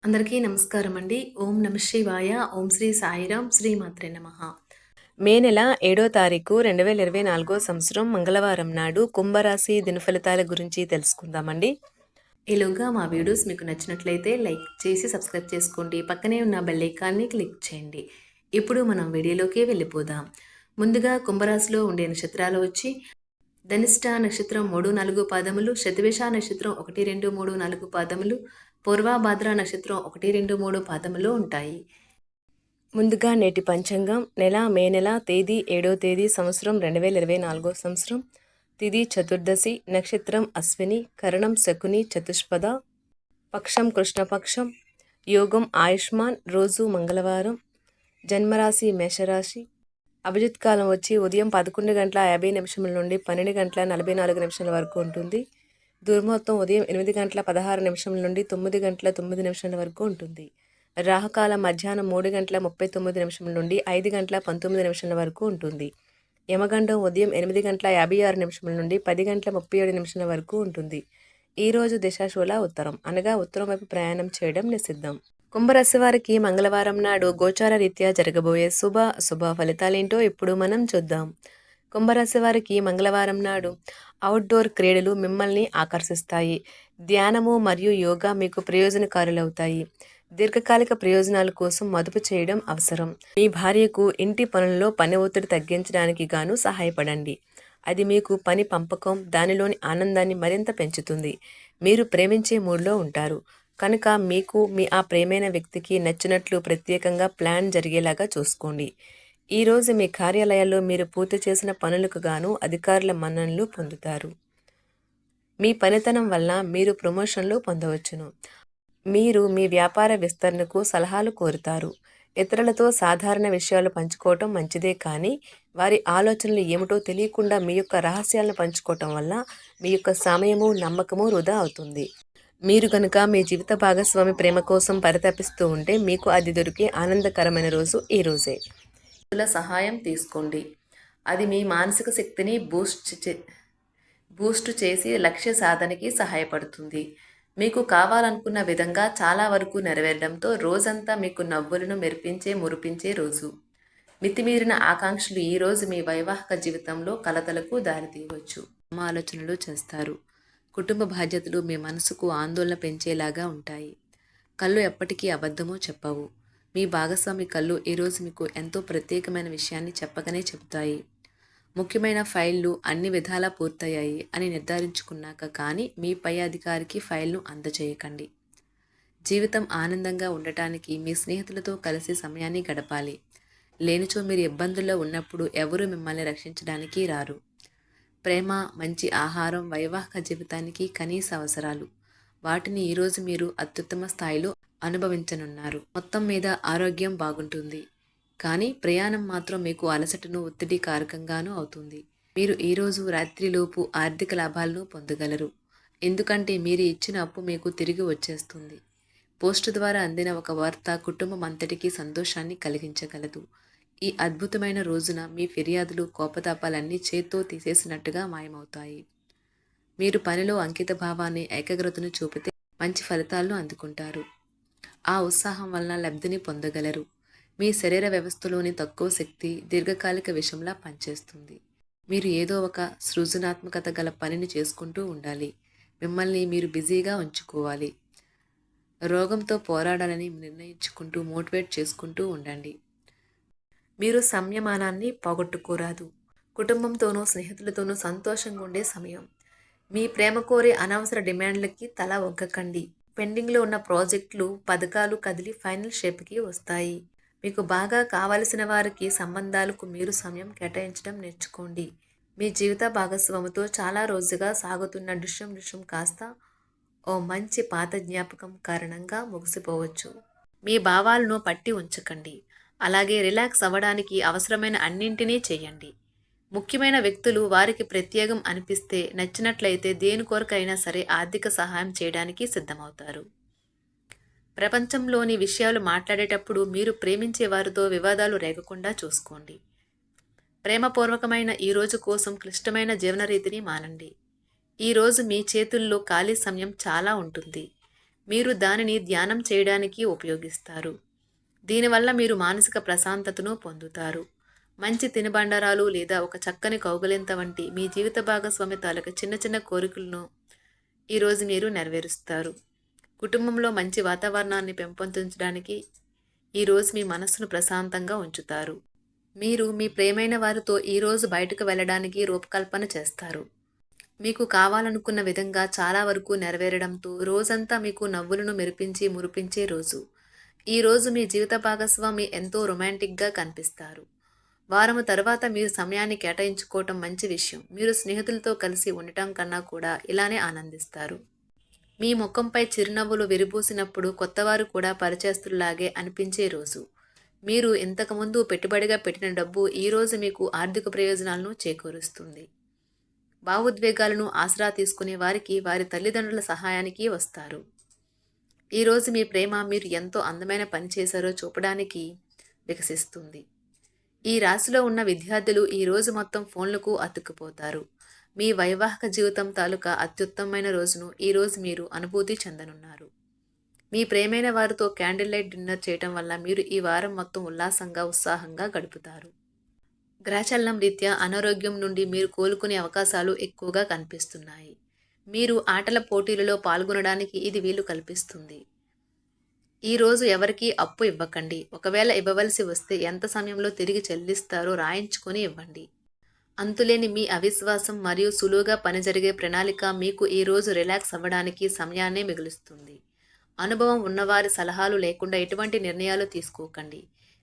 అందరికీ నమస్కారం అండి. ఓం నమ శివాయ, ఓం శ్రీ సాయిరాం, శ్రీమాత్రే నమః. మే నెల 7వ తారీఖు 2024 సంవత్సరం మంగళవారం నాడు కుంభరాశి దినఫలితాల గురించి తెలుసుకుందామండి. ఈలోగా మా వీడియోస్ మీకు నచ్చినట్లయితే లైక్ చేసి సబ్స్క్రైబ్ చేసుకోండి. పక్కనే ఉన్న బెల్ ఐకాన్ని క్లిక్ చేయండి. ఇప్పుడు మనం వీడియోలోకి వెళ్ళిపోదాం. ముందుగా కుంభరాశిలో ఉండే నక్షత్రాలు వచ్చి ధనిష్ట నక్షత్రం 3, 4 పాదములు, శతభిష నక్షత్రం 1, 2, 3, 4 పాదములు, పూర్వభాద్ర నక్షత్రం 1, 2, 3 పాదములు ఉంటాయి. ముందుగా నేటి పంచాంగం మే నెల తేదీ 7వ తేదీ సంవత్సరం 2024 సంవత్సరం, తిథి చతుర్దశి, నక్షత్రం అశ్విని, కరణం శకుని చతుష్పద, పక్షం కృష్ణపక్షం, యోగం ఆయుష్మాన్, రోజు మంగళవారం, జన్మరాశి మేషరాశి, అభిజిత్ కాలం వచ్చి ఉదయం 11:50 నుండి 12:44 వరకు ఉంటుంది. దుర్ముహూర్తం ఉదయం 8:16 నుండి 9:09 వరకు ఉంటుంది. రాహుకాలం మధ్యాహ్నం 3:39 నుండి 5:19 వరకు ఉంటుంది. యమగండం ఉదయం 8:56 నుండి 10:37 వరకు ఉంటుంది. ఈరోజు దిశాశూల ఉత్తరం, అనగా ఉత్తరం వైపు ప్రయాణం చేయడం నిషిద్ధం. కుంభరాశి వారికి మంగళవారం నాడు గోచార రీత్యా జరగబోయే అశుభ ఫలితాలేంటో ఇప్పుడు మనం చూద్దాం. కుంభరాశి వారికి మంగళవారం నాడు అవుట్డోర్ క్రీడలు మిమ్మల్ని ఆకర్షిస్తాయి. ధ్యానము మరియు యోగా మీకు ప్రయోజనకారులవుతాయి. దీర్ఘకాలిక ప్రయోజనాల కోసం మదుపు చేయడం అవసరం. మీ భార్యకు ఇంటి పనుల్లో పని ఒత్తిడి తగ్గించడానికి గాను సహాయపడండి. అది మీకు పని పంపకం, దానిలోని ఆనందాన్ని మరింత పెంచుతుంది. మీరు ప్రేమించే మూడ్లో ఉంటారు కనుక మీకు ఆ ప్రేమైన వ్యక్తికి నచ్చినట్లు ప్రత్యేకంగా ప్లాన్ జరిగేలాగా చూసుకోండి. ఈరోజు మీ కార్యాలయాల్లో మీరు పూర్తి చేసిన పనులకు గాను అధికారుల మన్ననలు పొందుతారు. మీ పనితనం వల్ల మీరు ప్రమోషన్లు పొందవచ్చును. మీరు మీ వ్యాపార విస్తరణకు సలహాలు కోరుతారు. ఇతరులతో సాధారణ విషయాలు పంచుకోవటం మంచిదే, కానీ వారి ఆలోచనలు ఏమిటో తెలియకుండా మీ యొక్క రహస్యాలను పంచుకోవటం వల్ల మీ యొక్క సమయము, నమ్మకము వృధా అవుతుంది. మీరు కనుక మీ జీవిత భాగస్వామి ప్రేమ కోసం పరితపిస్తూ ఉంటే మీకు అది దొరికే ఆనందకరమైన రోజు ఈ రోజే. సహాయం తీసుకోండి. అది మీ మానసిక శక్తిని బూస్ట్ చేసి లక్ష్య సాధనకి సహాయపడుతుంది. మీకు కావాలనుకున్న విధంగా చాలా వరకు నెరవేరడంతో రోజంతా మీకు నవ్వులను మురిపించే రోజు. మితిమీరిన ఆకాంక్షలు ఈరోజు మీ వైవాహిక జీవితంలో కలతలకు దారితీయవచ్చు. ఆలోచనలు చేస్తారు. కుటుంబ బాధ్యతలు మీ మనసుకు ఆందోళన పెంచేలాగా ఉంటాయి. కళ్ళు ఎప్పటికీ అబద్ధమో చెప్పవు. మీ భాగస్వామి కళ్ళు ఈరోజు మీకు ఎంతో ప్రత్యేకమైన విషయాన్ని చెప్పకనే చెబుతాయి. ముఖ్యమైన ఫైళ్లు అన్ని విధాలా పూర్తయ్యాయి అని నిర్ధారించుకున్నాక కానీ మీ పై అధికారికి ఫైల్ను అందజేయకండి. జీవితం ఆనందంగా ఉండటానికి మీ స్నేహితులతో కలిసి సమయాన్ని గడపాలి. లేనిచో మీరు ఇబ్బందుల్లో ఉన్నప్పుడు ఎవరూ మిమ్మల్ని రక్షించడానికి రారు. ప్రేమ, మంచి ఆహారం వైవాహిక జీవితానికి కనీస అవసరాలు. వాటిని ఈరోజు మీరు అత్యుత్తమ స్థాయిలో అనుభవించనున్నారు. మొత్తం మీద ఆరోగ్యం బాగుంటుంది, కానీ ప్రయాణం మాత్రం మీకు అలసటను, ఒత్తిడి కారకంగానూ అవుతుంది. మీరు ఈరోజు రాత్రిలోపు ఆర్థిక లాభాలను పొందగలరు, ఎందుకంటే మీరు ఇచ్చిన అప్పు మీకు తిరిగి వచ్చేస్తుంది. పోస్టు ద్వారా అందిన ఒక వార్త కుటుంబం అంతటికీ సంతోషాన్ని కలిగించగలదు. ఈ అద్భుతమైన రోజున మీ ఫిర్యాదులు, కోపతాపాలన్నీ చేత్తో తీసేసినట్టుగా మాయమవుతాయి. మీరు పనిలో అంకిత భావాన్ని, ఏకాగ్రతను చూపితే మంచి ఫలితాలను అందుకుంటారు. ఆ ఉత్సాహం వలన లబ్ధిని పొందగలరు. మీ శరీర వ్యవస్థలోని తక్కువ శక్తి దీర్ఘకాలిక విషంలా పనిచేస్తుంది. మీరు ఏదో ఒక సృజనాత్మకత గల పనిని చేసుకుంటూ ఉండాలి. మిమ్మల్ని మీరు బిజీగా ఉంచుకోవాలి. రోగంతో పోరాడాలని నిర్ణయించుకుంటూ మోటివేట్ చేసుకుంటూ ఉండండి. మీరు సంయమనాన్ని పోగొట్టుకోరాదు. కుటుంబంతోనూ స్నేహితులతోనూ సంతోషంగా ఉండే సమయం. మీ ప్రేమ కోరే అనవసర డిమాండ్లకి తల ఒగ్గకండి. పెండింగ్లో ఉన్న ప్రాజెక్టులు, పథకాలు కదిలి ఫైనల్ షేప్కి వస్తాయి. మీకు బాగా కావలసిన వారికి సంబంధాలకు మీరు సమయం కేటాయించడం నేర్చుకోండి. మీ జీవిత భాగస్వామితో చాలా రోజుగా సాగుతున్న డిషం కాస్త ఓ మంచి పాత జ్ఞాపకం కారణంగా ముగిసిపోవచ్చు. మీ భావాలను పట్టి ఉంచకండి. అలాగే రిలాక్స్ అవ్వడానికి అవసరమైన అన్నింటినీ చేయండి. ముఖ్యమైన వ్యక్తులు వారికి ప్రత్యేకం అనిపిస్తే, నచ్చినట్లయితే దేని కొరకైనా సరే ఆర్థిక సహాయం చేయడానికి సిద్ధమవుతారు. ప్రపంచంలోని విషయాలు మాట్లాడేటప్పుడు మీరు ప్రేమించే వారితో వివాదాలు రేగకుండా చూసుకోండి. ప్రేమపూర్వకమైన ఈ రోజు కోసం క్లిష్టమైన జీవనరీతిని మానండి. ఈరోజు మీ చేతుల్లో ఖాళీ సమయం చాలా ఉంటుంది. మీరు దానిని ధ్యానం చేయడానికి ఉపయోగిస్తారు. దీనివల్ల మీరు మానసిక ప్రశాంతతను పొందుతారు. మంచి తినుబండారాలు లేదా ఒక చక్కని కౌగిలింత వంటి మీ జీవిత భాగస్వామి తాలూకు చిన్న చిన్న కోరికలను ఈరోజు మీరు నెరవేరుస్తారు. కుటుంబంలో మంచి వాతావరణాన్ని పెంపొందించడానికి ఈరోజు మీ మనస్సును ప్రశాంతంగా ఉంచుతారు. మీరు మీ ప్రియమైన వారితో ఈరోజు బయటకు వెళ్ళడానికి రూపకల్పన చేస్తారు. మీకు కావాలనుకున్న విధంగా చాలా వరకు నెరవేరడంతో రోజంతా మీకు నవ్వులను మెరిపించి మురిపించే రోజు. ఈరోజు మీ జీవిత భాగస్వామి ఎంతో రొమాంటిక్గా కనిపిస్తారు. వారము తర్వాత మీరు సమయాన్ని కేటాయించుకోవటం మంచి విషయం. మీరు స్నేహితులతో కలిసి ఉండటం కన్నా కూడా ఇలానే ఆనందిస్తారు. మీ ముఖంపై చిరునవ్వులు విరిబూసినప్పుడు కొత్తవారు కూడా పరిచయస్తుల్లాగే అనిపించే రోజు. మీరు ఇంతకుముందు పెట్టుబడిగా పెట్టిన డబ్బు ఈరోజు మీకు ఆర్థిక ప్రయోజనాలను చేకూరుస్తుంది. భావోద్వేగాలను ఆసరా తీసుకునే వారికి వారి తల్లిదండ్రుల సహాయానికి వస్తారు. ఈరోజు మీ ప్రేమ మీరు ఎంతో అందమైన పని చేశారో చూపడానికి వికసిస్తుంది. ఈ రాశిలో ఉన్న విద్యార్థులు ఈరోజు మొత్తం ఫోన్లకు అతుక్కుపోతారు. మీ వైవాహిక జీవితం తాలూకా అత్యుత్తమమైన రోజును ఈరోజు మీరు అనుభూతి చెందనున్నారు. మీ ప్రేమైన వారితో క్యాండిల్ లైట్ డిన్నర్ చేయటం వల్ల మీరు ఈ వారం మొత్తం ఉత్సాహంగా గడుపుతారు. గ్రహచలనం రీత్యా అనారోగ్యం నుండి మీరు కోలుకునే అవకాశాలు ఎక్కువగా కనిపిస్తున్నాయి. మీరు ఆటల పోటీలలో పాల్గొనడానికి ఇది వీలు కల్పిస్తుంది. ఈరోజు ఎవరికీ అప్పు ఇవ్వకండి. ఒకవేళ ఇవ్వవలసి వస్తే ఎంత సమయంలో తిరిగి చెల్లిస్తారో రాయించుకొని ఇవ్వండి. అంతులేని మీ అవిశ్వాసం మరియు సులువుగా పని జరిగే ప్రణాళిక మీకు ఈరోజు రిలాక్స్ అవ్వడానికి సమయాన్నే మిగులుస్తుంది. అనుభవం ఉన్నవారి సలహాలు లేకుండా ఎటువంటి నిర్ణయాలు తీసుకోకండి.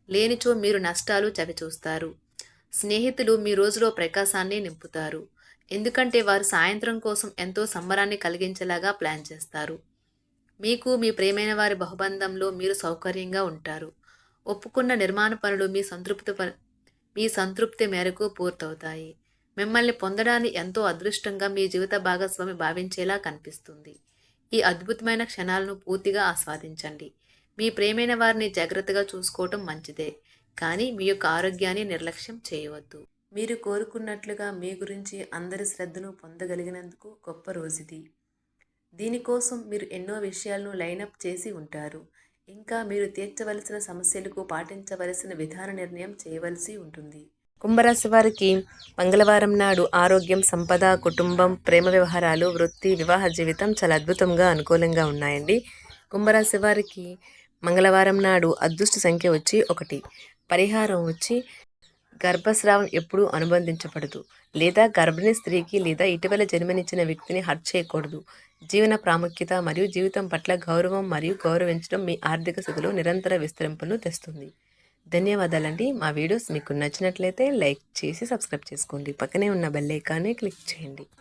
లేనిచో మీరు నష్టాలు చవిచూస్తారు. స్నేహితులు మీ రోజులో ప్రకాశాన్ని నింపుతారు. ఎందుకంటే వారు సాయంత్రం కోసం ఎంతో సంబరాన్ని కలిగించేలాగా ప్లాన్ చేస్తారు. మీకు మీ ప్రియమైన వారి బహుబంధంలో మీరు సౌకర్యంగా ఉంటారు. ఒప్పుకున్న నిర్మాణ పనులు మీ సంతృప్తి మేరకు పూర్తవుతాయి. మిమ్మల్ని పొందడాన్ని ఎంతో అదృష్టంగా మీ జీవిత భాగస్వామి భావించేలా కనిపిస్తుంది. ఈ అద్భుతమైన క్షణాలను పూర్తిగా ఆస్వాదించండి. మీ ప్రియమైన వారిని జాగ్రత్తగా చూసుకోవటం మంచిదే, కానీ మీ యొక్క ఆరోగ్యాన్ని నిర్లక్ష్యం చేయవద్దు. మీరు కోరుకున్నట్లుగా మీ గురించి అందరి శ్రద్ధను పొందగలిగినందుకు గొప్ప రోజుది. దీనికోసం మీరు ఎన్నో విషయాలను లైనప్ చేసి ఉంటారు. ఇంకా మీరు తీర్చవలసిన సమస్యలకు పాటించవలసిన విధాన నిర్ణయం చేయవలసి ఉంటుంది. కుంభరాశి వారికి మంగళవారం నాడు ఆరోగ్యం, సంపద, కుటుంబం, ప్రేమ వ్యవహారాలు, వృత్తి, వివాహ జీవితం చాలా అద్భుతంగా అనుకూలంగా ఉన్నాయండి. కుంభరాశి వారికి మంగళవారం నాడు అదృష్ట సంఖ్య వచ్చి 1. పరిహారం వచ్చి గర్భస్రావం ఎప్పుడూ అనుబంధించబడదు, లేదా గర్భిణీ స్త్రీకి లేదా ఇటీవల జన్మనిచ్చిన వ్యక్తిని హర్ట్ చేయకూడదు. జీవన ప్రాముఖ్యత మరియు జీవితం పట్ల గౌరవం మరియు గౌరవించడం మీ ఆర్థిక స్థితిలో నిరంతర విస్తరింపును తెస్తుంది. ధన్యవాదాలండి. మా వీడియోస్ మీకు నచ్చినట్లయితే లైక్ చేసి సబ్స్క్రైబ్ చేసుకోండి. పక్కనే ఉన్న బెల్ ఐకాన్ని క్లిక్ చేయండి.